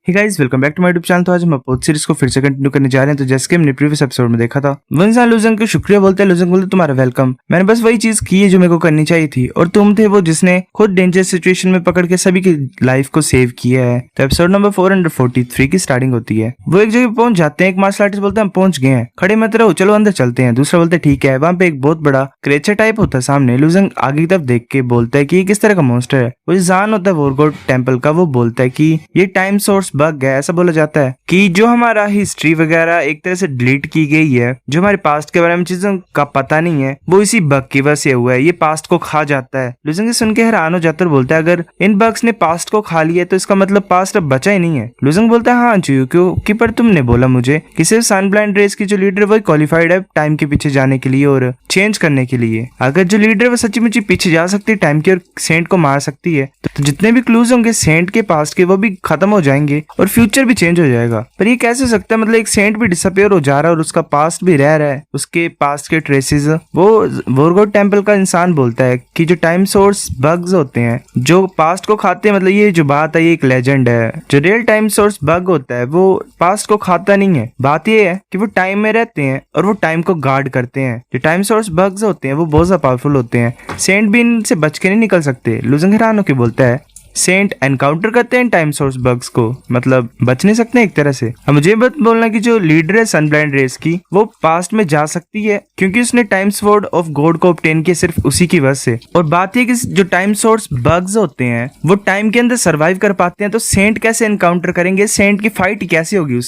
Hey guys, welcome back to my YouTube channel. तो आज हम अपोज सीरीज को फिर से कंटिन्यू करने जा रहे हैं। तो जैसे कि हमने प्रीवियस एपिसोड में देखा था, वो इंसान लूजंग को शुक्रिया बोलते हैं। लूजंग बोलते तुम्हारा वेलकम, मैंने बस वही चीज की है जो मेरे को करनी चाहिए थी, और तुम थे वो जिसने खुद डेंजर सिचुएशन में पकड़ के सभी की लाइफ को सेव किया है। तो एपिसोड नंबर 443 की स्टार्टिंग होती है। वो एक जगह पहुंच जाते हैं। एक मार्शल आर्टिस्ट बोलते हैं हम पहुंच गए हैं, खड़े मत रहो, चलो अंदर चलते हैं। दूसरा बोलते ठीक है। वहां पे एक बहुत बड़ा क्रेचर टाइप होता है सामने। लूजंग आगे की तरफ देख के बोलता है कि ये किस तरह का मॉन्स्टर है। वो जान होता है वोरगोट टेम्पल का। वो बोलता है कि ये टाइम सोर्स बग है। ऐसा बोला जाता है कि जो हमारा हिस्ट्री वगैरह एक तरह से डिलीट की गई है, जो हमारे पास्ट के बारे में चीजों का पता नहीं है, वो इसी बग की वजह से हुआ है। ये पास्ट को खा जाता है। लूजंग सुन के हैरान हो जाता है और बोलता है अगर इन बग्स ने पास्ट को खा लिया तो इसका मतलब पास्ट अब बचा ही नहीं है। लूजंग बोलता है हाँ जी, क्योंकि पर तुमने बोला मुझे कि सिर्फ सनब्लाइंड रेस की जो लीडर वही क्वालिफाइड है टाइम के पीछे जाने के लिए और चेंज करने के लिए। अगर जो लीडर वो सच्ची मुच्ची पीछे जा सकती है टाइम की और सेंट को मार सकती है, तो जितने भी क्लूज होंगे सेंट के पास्ट के वो भी खत्म हो जाएंगे और फ्यूचर भी चेंज हो जाएगा। पर ये कैसे हो सकता है? मतलब एक सेंट भी डिसअपियर हो जा रहा है और उसका पास्ट भी रह रहा है, उसके पास्ट के ट्रेसेस। वो वोरगोट टेम्पल का इंसान बोलता है कि जो टाइम सोर्स बग्स होते हैं जो पास्ट को खाते हैं, मतलब ये जो बात है ये एक लेजेंड है। जो रियल टाइम सोर्स बग होता है वो पास्ट को खाता नहीं है। बात ये है कि वो टाइम में रहते हैं और वो टाइम को गार्ड करते हैं। जो टाइम सोर्स बग्स होते हैं वो बहुत ज्यादा पावरफुल होते हैं। सेंट भी इनसे बच के नहीं निकल सकते। लूजंग हैरान होकर बोलता है सेंट एनकाउंटर करते हैं टाइम सोर्स बग्स को, मतलब बच नहीं सकते एक तरह से। अब मुझे बात बोलना कि जो लीडर है सनब्लाइंड रेस की वो पास्ट में जा सकती है क्योंकि उसने टाइम स्वॉर्ड ऑफ गॉड को ऑब्टेन किया सिर्फ उसी की वजह से। और बात यह कि जो टाइम सोर्स बग्स होते हैं वो टाइम के अंदर सर्वाइव कर पाते हैं, तो सेंट कैसे एनकाउंटर करेंगे? सेंट की फाइट कैसी होगी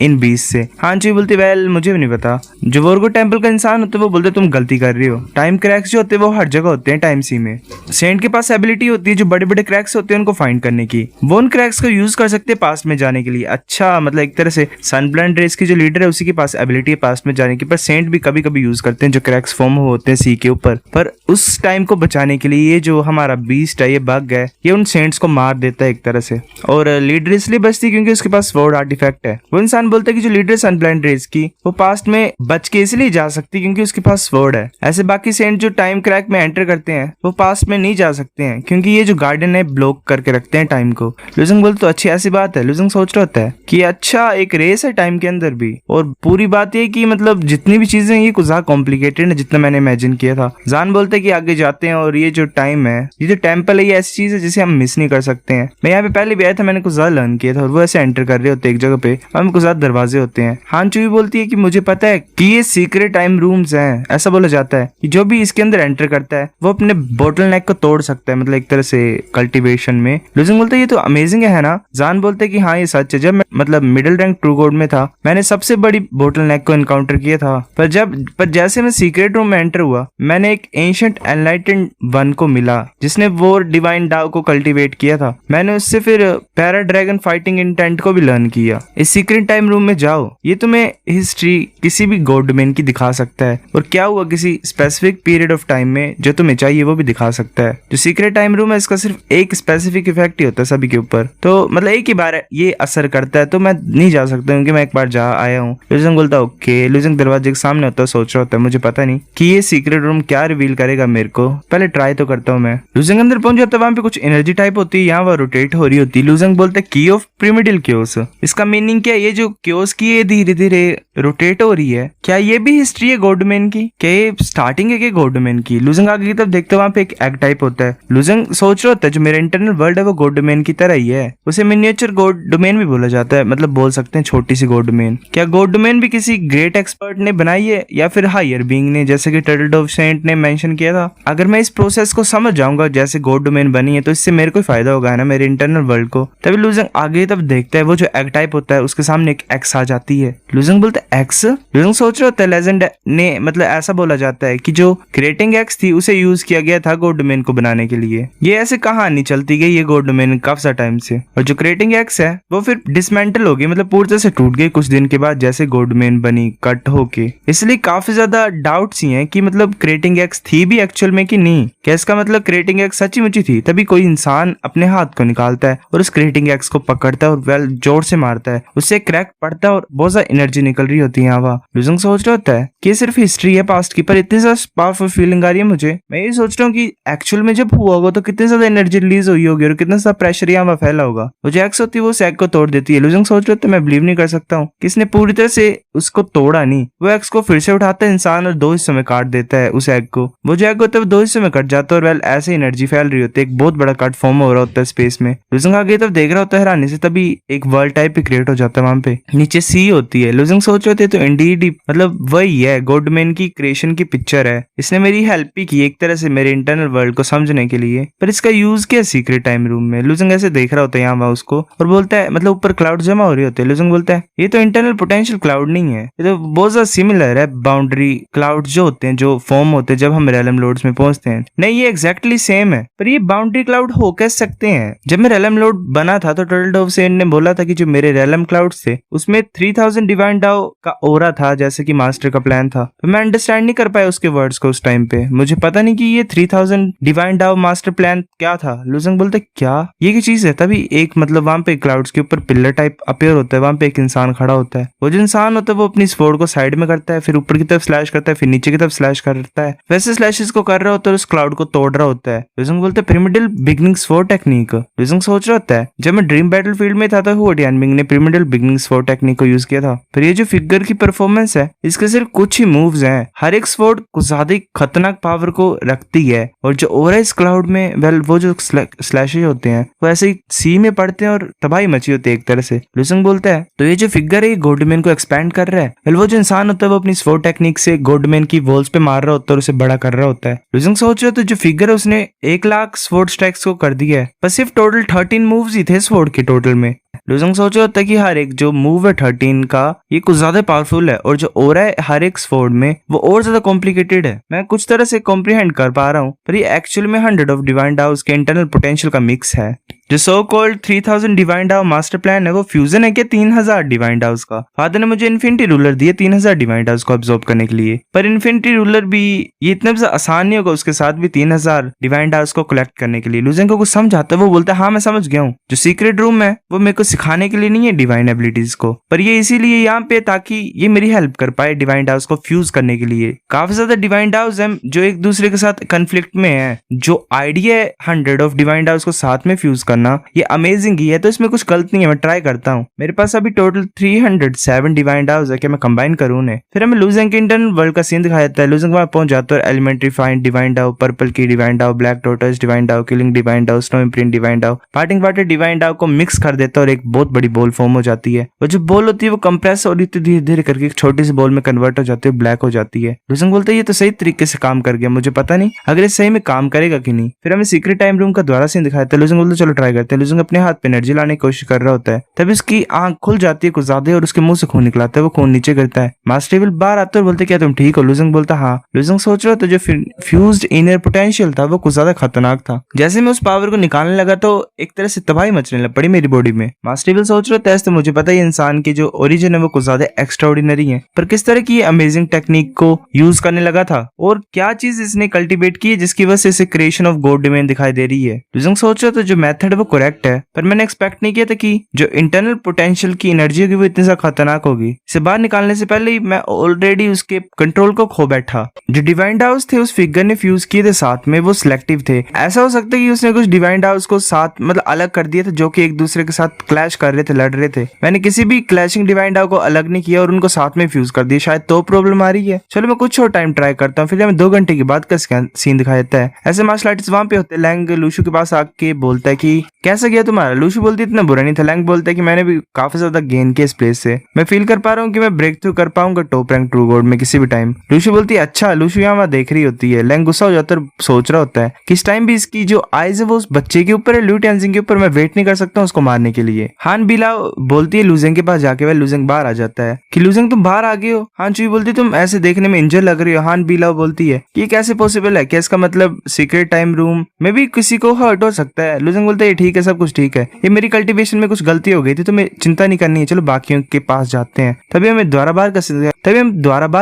इन बीस से? हाँ जी बोलती वेल मुझे भी नहीं पता। जो वोरगोट टेम्पल का इंसान होता है वो बोलते तुम गलती कर रही हो। टाइम क्रैक्स जो होते हैं वो हर जगह होते हैं टाइम सी में। सेंट के पास एबिलिटी होती है जो बड़े बड़े क्रैक्स होते हैं उनको फाइंड करने की। वो उन क्रैक्स को यूज कर सकते हैं पास्ट में जाने के लिए। अच्छा, मतलब एक तरह से सनब्लाइंड रेस की जो लीडर है उसी के पास एबिलिटी है पास्ट में जाने की। पर सेंट भी कभी कभी यूज करते हैं जो क्रैक्स फॉर्म होते हैं सी के ऊपर। पर उस टाइम को बचाने के लिए ये जो हमारा बीस्ट है, ये बग है, ये उन सेंट्स को मार देता है एक तरह से। और लीडर इसलिए बचती क्योंकि उसके पास स्वॉर्ड आर्टिफैक्ट है। वो इंसान बोलता है कि जो लीडर सनब्लाइंड रेस की वो पास्ट में बच के इसलिए जा सकती क्योंकि उसके पास स्वॉर्ड है। ऐसे बाकी सेंट जो टाइम क्रैक में एंटर करते हैं वो पास्ट में नहीं जा सकते हैं क्योंकि ये जो गार्डन है ब्लॉक करके रखते हैं टाइम को। लूजंग बोलते तो अच्छी ऐसी बात है। लूजंग सोच रहा होता है कि अच्छा एक रेस है टाइम के अंदर भी, और पूरी बात ये कि मतलब जितनी भी चीजें ये कुछ ज्यादा कॉम्प्लिकेटेड है जितना मैंने इमेजिन किया था। जान बोलते है कि आगे जाते हैं और ये जो टाइम है, ये जो टेम्पल है, ये ऐसी चीज है जिसे हम मिस नहीं कर सकते हैं। मैं यहाँ पे पहले भी आया था, मैंने कुछ ज्यादा लर्न किया था और वो ऐसे एंटर कर रहे होते एक जगह पे, हमें कुछ ज्यादा दरवाजे होते हैं। हान चुई बोलती है कि मुझे पता है कि ये सीक्रेट टाइम रूम्स हैं। ऐसा बोला जाता है कि जो भी इसके अंदर एंटर करता है वो अपने बोटल नेक को तोड़ सकता है, मतलब एक तरह से कल्टीवेशन में। लूजंग बोलते ये तो अमेजिंग है ना। जान बोलते कि हाँ ये सच है। जब मैं मतलब मिडिल रैंक ट्रू गॉड में था मैंने सबसे बड़ी बोटल नेक को एनकाउंटर किया था, पर जैसे मैं सीक्रेट रूम में एंटर हुआ मैंने एक एंशिएंट एनलाइटेंड वन को मिला जिसने वो डिवाइन डाउ को कल्टीवेट किया था। मैंने उससे फिर पैरा ड्रैगन फाइटिंग इंटेंट को भी लर्न किया। इस सीक्रेट टाइम रूम में जाओ, ये तुम्हें हिस्ट्री किसी भी गॉड डोमेन की दिखा सकता है और क्या हुआ किसी स्पेसिफिक पीरियड ऑफ टाइम में जो तुम्हें चाहिए वो भी दिखा सकता है। जो सीक्रेट टाइम रूम है इसका सिर्फ एक स्पेसिफिक इफेक्ट ही होता है सभी के ऊपर, तो मतलब एक ही बार ये असर करता है, तो मैं नहीं जा सकता क्योंकि मैं एक बार जा आया हूँ। लूजंग बोलता ओके। लूजंग दरवाजे के सामने होता है, सोच रहा होता है मुझे पता नहीं कि ये सीक्रेट रूम क्या रिवील करेगा मेरे को, पहले ट्राई तो करता हूँ मैं। लूजंग अंदर पहुंच जाता है, वहां पे कुछ एनर्जी टाइप होती है, यहाँ वह रोटेट हो रही होती है। लूजंग बोलता है की ऑफ प्रिमिडिल क्योस। इसका मीनिंग क्या है? ये जो क्योस की है धीरे धीरे रोटेट हो रही है, क्या ये भी हिस्ट्री है गॉड डोमेन की? क्या ये स्टार्टिंग है क्या गॉड डोमेन की? लूजंग आगे की तरफ देखते वहां पे एक एग टाइप होता है। लूजंग सोच रहा होता है जो मेरा इंटरनल वर्ल्ड है वो गॉड डोमेन की तरह ही है। उसे मिनिएचर गॉड डोमेन भी बोला जाता है, मतलब बोल सकते हैं छोटी सी गॉड डोमेन। क्या गॉड डोमेन भी किसी ग्रेट एक्सपर्ट ने बनाई है या फिर हायर बीइंग ने, जैसे कि टर्टलडोव सेंट ने मेंशन किया था? अगर मैं इस प्रोसेस को समझ जाऊंगा जैसे गॉड डोमेन बनी है तो इससे मेरे को फायदा होगा ना मेरे इंटरनल वर्ल्ड को। तभी लूजंग आगे तब देखता है वो जो एग टाइप होता है उसके सामने एक एक्स आ जाती है। लूजंग बोलता है एक्स? लूजंग सोच रहा होता है लेजेंड ने, मतलब ऐसा बोला जाता है कि जो क्रिएटिंग एक्स थी उसे यूज किया गया था गॉड डोमेन को बनाने के लिए। ये ऐसे कहानी चलती गई ये गॉड डोमेन काफी टाइम से, और जो क्रिएटिंग एक्स है वो फिर डिसमेंटल हो गई, मतलब पूरी तरह से टूट गई कुछ दिन के बाद जैसे गॉड डोमेन बनी कट होके। इसलिए काफी ज्यादा डाउट्स ही हैं कि मतलब क्रिएटिंग एक्स थी भी एक्चुअल में कि नहीं। क्या इसका मतलब क्रिएटिंग एक्स सच्ची मुच्ची थी? तभी कोई इंसान अपने हाथ को निकालता है और उस क्रिएटिंग एक्स को पकड़ता है और वेल जोर से मारता है, उससे क्रैक पड़ता है और बहुत ज्यादा एनर्जी निकल रही होती है। यहाँ लूजंग सोच रहा होता है कि ये सिर्फ हिस्ट्री है पास्ट की, पर इतनी ज्यादा पावरफुल फीलिंग आ रही है मुझे। मैं ये सोच रहा हूँ कि एक्चुअल में जब हुआ होगा तो कितनी ज्यादा एनर्जी रिलीज हुई होगी और कितना सा प्रेशर यहाँ वहाँ फैला होगा। वो जो एक्स होती है वो उस एग को तोड़ देती है। लुजंग सोच रहे थे मैं बिलीव नहीं कर सकता हूँ कि इसने पूरी तरह से उसको तोड़ा नहीं। वो एग्स को फिर से उठाता है इंसान और 2 हिस्सों में काट देता है उस एग को। वो जो एग होता है वो 2 हिस्सों में कट जाता है और वेल ऐसे एनर्जी फैल रही होती है, एक बहुत बड़ा कट फॉर्म हो रहा होता है स्पेस में। लुजंग आगे तब देख रहा होता है हैरानी से, तभी एक वर्ल्ड टाइप भी क्रिएट हो जाता है वहां पे, नीचे सी होती है। लुजंग सोच रहे थे तो इंडीड मतलब वही है, गॉडमैन की क्रिएशन की पिक्चर है। इसने मेरी हेल्प भी की एक तरह से मेरे इंटरनल वर्ल्ड को समझने के लिए, पर इसका यूज क्या सीक्रेट टाइम रूम में। लुजंग ऐसे देख रहा होता है यहाँ वहां उसको और बोलता है मतलब ऊपर क्लाउड जमा हो रहे होते हैं। लुजंग बोलता है ये तो इंटरनल पोटेंशियल क्लाउड नहीं है, ये तो बहुत ज्यादा सिमिलर है बाउंड्री क्लाउड जो होते हैं, जो फॉर्म होते हैं जब हम रेलम लोड्स में पहुंचते हैं। नहीं, ये एग्जैक्टली सेम है, पर ये बाउंड्री क्लाउड हो कैसे सकते हैं। जब मैं रेलम लोड बना था तो टर्टल डोव सेन ने बोला था कि जो मेरे रेलम क्लाउड थे उसमें 3000 डिवाइन डाओ का ओरा था, जैसे कि मास्टर का प्लान था। तो मैं अंडरस्टैंड नहीं कर पाया उसके वर्ड्स को उस टाइम पे। मुझे पता नहीं कि ये 3000 डिवाइन डाओ मास्टर प्लान क्या था। लुजंग बोलते क्या ये की चीज है। तभी एक मतलब वहां पे क्लाउड्स के ऊपर पिलर टाइप अपेयर होता है, वहां पे एक इंसान खड़ा होता है। वो जो इंसान होता है वो अपनी स्वॉर्ड को साइड में करता है, फिर ऊपर की तरफ स्लैश करता है, फिर नीचे की तरफ स्लैश करता है। वैसे स्लैशेस को कर रहा होता है और उस क्लाउड को तोड़ रहा होता है। लुजंग बोलते हैं पिरामिडल बिगनिंग स्वॉर्ड टेक्निक। लुजंग सोच रहा होता है जब मैं ड्रीम बैटलफील्ड में था तो हुआ टियानमिंग ने पिरामिडल बिगनिंग स्वॉर्ड टेक्निक को यूज किया था। पर ये जो फिगर की परफॉर्मेंस है इसके सिर्फ कुछ ही मूव्स हैं, हर एक स्वॉर्ड कुछ ज्यादा खतरनाक पावर को रखती है। और जो ओरा इस क्लाउड में वेल वो जो स्लैशेस होते हैं वो ऐसे ही सी में पड़ते हैं और तबाही मची होती है एक तरह से। लुजंग बोलता है तो ये जो फिगर है गॉडमैन को एक्सपैंड कर रहा है। वेल वो जो इंसान होता है वो अपनी स्वॉर्ड टेक्निक से गॉडमैन की वॉल्स पे मार रहा होता है और उसे बड़ा कर रहा होता है। लुजंग सोच रहा है तो जो फिगर है उसने 1 लाख स्वॉर्ड स्ट्राइक्स को कर दिया है, पर सिर्फ टोटल 13 मूव्स ही थे स्वॉर्ड के टोटल में। लुजंग सोच रहा होता है कि हर एक जो मूव है 13 का ये कुछ ज्यादा पावरफुल है और जो ओरा है हर एक स्वॉर्ड में वो और ज्यादा कॉम्प्लिकेटेड है। मैं कुछ तरह से कॉम्प्रिहेंड कर पा रहा हूँ, पर ये एक्चुअल में 100 ऑफ डिवाइन डाउस के इंटरनल पोटेंशियल का मिक्स है। जो सो कॉल्ड 3000 डिवाइन डाउ मास्टर प्लान है वो फ्यूजन है क्या 3000 डिवाइन डाउस का। फादर ने मुझे इन्फिनिटी रूलर दिए 3000 डिवाइन डाउस को अब्सॉर्ब करने के लिए, पर इन्फिनिटी रूलर भी ये इतना भी आसान नहीं होगा उसके साथ भी 3000 डिवाइन डाउस को कलेक्ट करने के लिए। लुजंग को कुछ समझ आता है, वो बोलता है हाँ मैं समझ गया हूँ, जो सीक्रेट रूम है वो मेरे को सिखाने के लिए नहीं है डिवाइन एबिलिटीज को, पर ये इसीलिए यहाँ पे ताकि ये मेरी हेल्प कर पाए डिवाइन डाउस को फ्यूज करने के लिए। काफी ज्यादा डिवाइन डाउस है जो एक दूसरे के साथ कंफ्लिक्ट में है। जो आइडिया है 100 ऑफ डिवाइन डाउस को साथ में फ्यूज करना ये अमेजिंग ही है, तो इसमें कुछ गलत नहीं है। मैं ट्राई करता हूँ। मेरे पास अभी टोटल 307 डिवाइन डाउस है कि मैं कंबाइन करूँ उन्हें। फिर हमें लुजंग के इंटरनल वर्ल्ड का सीन दिखाया जाता है। लुजंग वहां पहुंच जाता है, एलिमेंट्री फाइन डिवाइन डाउ, पर्पल की डिवाइन डाउ, ब्लैक टोटस डिवाइन डाउ, किलिंग डिवाइन डाउ, स्नो इम्प्रिंट डिवाइन डाउ, पार्टिंग वाटर डिवाइन डाउ को मिक्स कर देता है और एक बहुत बड़ी बॉल फॉर्म हो जाती है। वो जो बॉल होती है वो कंप्रेस और धीरे धीरे करके एक छोटी सी बॉल में कन्वर्ट हो जाती है, ब्लैक हो जाती है। लुजंग बोलते है ये तो सही तरीके से काम कर गया, मुझे पता नहीं अगर ये सही में काम करेगा कि नहीं। फिर हमें सीक्रेट टाइम रूम का द्वारा सीन दिखाया था। लुजंग बोलते चलो ट्राई करते हैं। लुजंग अपने हाथ पे एनर्जी लाने की कोशिश कर रहा होता है, तभी उसकी आंख खुल जाती है कुछ ज्यादा और उसके मुंह से खून निकलाता है। वो खून नीचे गिरता है। मास्टर एविल बाहर आते और बोलते क्या तुम ठीक हो। लुजंग बोलता हाँ। लुजंग सोच रहा था जो फ्यूज्ड इनर पोटेंशियल था वो कुछ ज्यादा खतरनाक था। जैसे मैं उस पावर को निकालने लगा तो एक तरह से तबाही मचने लग पड़ी मेरी बॉडी में। मास्टर एविल सोच रहा था तो मुझे पता है इंसान की जो ओरिजिन है वो कुछ ज्यादा एक्स्ट्राऑर्डिनरी है, पर किस तरह की अमेजिंग टेक्निक को यूज करने लगा था और क्या चीज इसने कल्टीवेट की है जिसकी वजह से इसे क्रिएशन ऑफ गॉड डोमेन दिखाई दे रही है। लुजंग सोच रहा था जो मेथड है वो करेक्ट है, पर मैंने एक्सपेक्ट नहीं किया था कि जो इंटरनल पोटेंशियल की एनर्जी होगी वो इतनी ज्यादा खतरनाक होगी। इसे बाहर निकालने से पहले ही मैं ऑलरेडी उसके कंट्रोल को खो बैठा। जो डिवाइन डाउस थे उस फिगर ने फ्यूज किए थे साथ में, वो सिलेक्टिव थे। ऐसा हो सकता है कि उसने कुछ डिवाइन डाउस को साथ मतलब अलग कर दिया था जो कि एक दूसरे के साथ क्लैश कर रहे थे, लड़ रहे थे। मैंने किसी भी क्लैशिंग डिवाइन डाउ को अलग नहीं किया और उनको साथ में फ्यूज कर दिया, शायद तो प्रॉब्लम आ रही है। चलो मैं कुछ और टाइम ट्राई करता हूँ। फिर हमें 2 घंटे के बाद का सीन दिखाया जाता है। ऐसे मार्शल आर्टिस्ट वहां पे होते हैं। लैंग लूशु के पास आके बोलता है कि कैसा गया तुम्हारा। लूशु बोलती इतना बुरा नहीं था। लैंग बोलता है कि मैंने भी काफी ज्यादा गेन किया इस प्लेस से, मैं फील कर पा रहा हूँ कि मैं ब्रेक थ्रू कर पाऊंगा टॉप रैंक ट्रू गॉड में किसी भी टाइम। लूशु बोलती है अच्छा। लूशु यहाँ देख रही होती है। लैंग गुस्सा हो जाता है, सोच रहा होता है कि इस टाइम भी इसकी जो आइज है वो उस बच्चे के ऊपर है, लू टेंजिंग के ऊपर। मैं वेट नहीं कर सकता हूँ उसको मारने के लिए। हान बिला बोलती है लूजेंग के पास जाके। वह लूजेंग बाहर आ जाता है कि लूजेंग तुम बाहर आ गए हो। हान चुई बोलती तुम ऐसे देखने में इंजर लग रही हो। हान बिला बोलती है कि ये कैसे पॉसिबल है, क्या इसका मतलब सीक्रेट टाइम रूम में भी किसी को हर्ट हो सकता है। लूजेंग बोलते है ओके ठीक है, सब कुछ ठीक है, ये मेरी कल्टीवेशन में कुछ गलती हो गई थी, तुम्हें चिंता नहीं करनी है, चलो बाकियों के पास जाते हैं। तभी हम द्वारा बार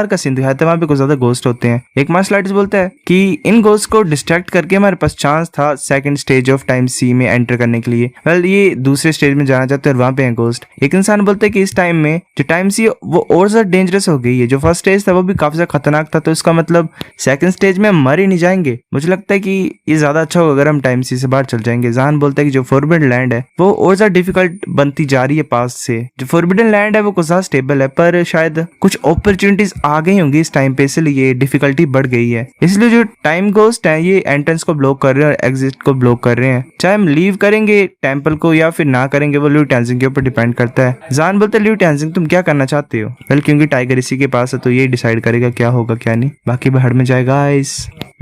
का सीन दिखाया था, वहाँ पे कुछ ज्यादा गोस्ट होते हैं। एक मार्शल आर्टिस्ट बोलता है कि इन गोस्ट को डिस्ट्रैक्ट करके हमारे पास चांस था सेकंड स्टेज ऑफ टाइम सी में एंटर करने के लिए। वेल ये दूसरे स्टेज में जाना चाहते हैं और वहाँ पे है गोस्ट। एक इंसान बोलता है कि इस टाइम में जो टाइम सी वो और ज्यादा डेंजरस हो गई है, जो फर्स्ट स्टेज था वो भी काफी ज्यादा खतरनाक था, तो इसका मतलब सेकंड स्टेज में हम मर ही नहीं जाएंगे। मुझे लगता है कि ये ज्यादा अच्छा होगा अगर हम टाइम सी से बाहर चल जाएंगे। जहान बोलता है कि जो फॉरबिडन लैंड है वो और ज्यादा डिफिकल्ट बनती जा रही है पास से। जो फॉरबिडन लैंड है वो कुछ ज्यादा स्टेबल है, पर शायद कुछ अपॉर्चुनिटीज आ गई होंगी इस टाइम पे, इसलिए ये डिफिकल्टी बढ़ गई है। इसलिए जो टाइम गोस्ट है ये एंट्रेंस को ब्लॉक कर रहे हैं और एग्जिट को ब्लॉक कर रहे हैं। चाहे हम लीव करेंगे टेंपल को या फिर ना करेंगे, वो लिu टेंजिंग के ऊपर डिपेंड करता है। जान बोलते है लिu टेंजिंग तुम क्या करना चाहते हो? वेल क्योंकि टाइगर इसी के पास है तो ये डिसाइड करेगा क्या होगा क्या नहीं, बाकी बाहर में जाएगा।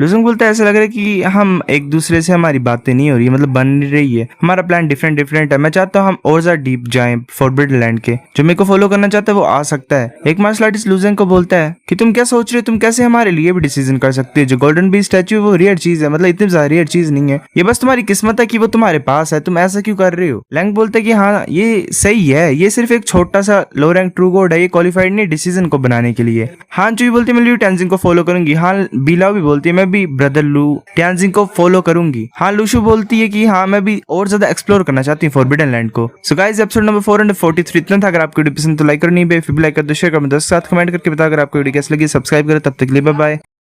लुजंग बोलता है ऐसा लग रहा है कि हम एक दूसरे से हमारी बातें नहीं हो रही, मतलब बन नहीं रही है, हमारा प्लान डिफरेंट है। मैं चाहता हूँ हम और ज्यादा डीप जाएं फॉरबिडन लैंड के, जो मेरे को फॉलो करना चाहता है वो आ सकता है। एक मार्शल आर्टिस्ट लुजंग को बोलता है कि तुम क्या सोच रहे हो, तुम कैसे हमारे लिए भी डिसीजन कर सकते हो? जो गोल्डन बी स्टैचू वो रेयर चीज है, मतलब इतनी ज्यादा रेयर चीज नहीं है, ये बस तुम्हारी किस्मत है कि वो तुम्हारे पास है, तुम ऐसा क्यों कर रहे हो? लैंग बोलते है कि हाँ ये सही है, ये सिर्फ एक छोटा सा लो रैंक ट्रू गॉड है, ये क्वालिफाइड नहीं डिसीजन को बनाने के लिए। हाँ चुई बोलती है मैं लिu टेंजिंग को फॉलो करूंगी। हाँ बीलाओ भी बोलती है मैं भी ब्रदर लिu टेंजिंग को फॉलो करूंगी। हाँ लुशु बोलती है कि हाँ मैं भी और ज्यादा एक्सप्लोर करना चाहती हूँ फॉरबिडन लैंड को। सो गाइस एपिसोड नंबर 443 इतना था। अगर आपको वीडियो पसंद तो लाइक करो, नहीं फिर भी लाइक कर दो, शेयर कर दो, साथ कमेंट करके बताओ अगर आपको वीडियो कैसी लगी। सब्सक्राइब करो, तब तक के लिए बाय बाय।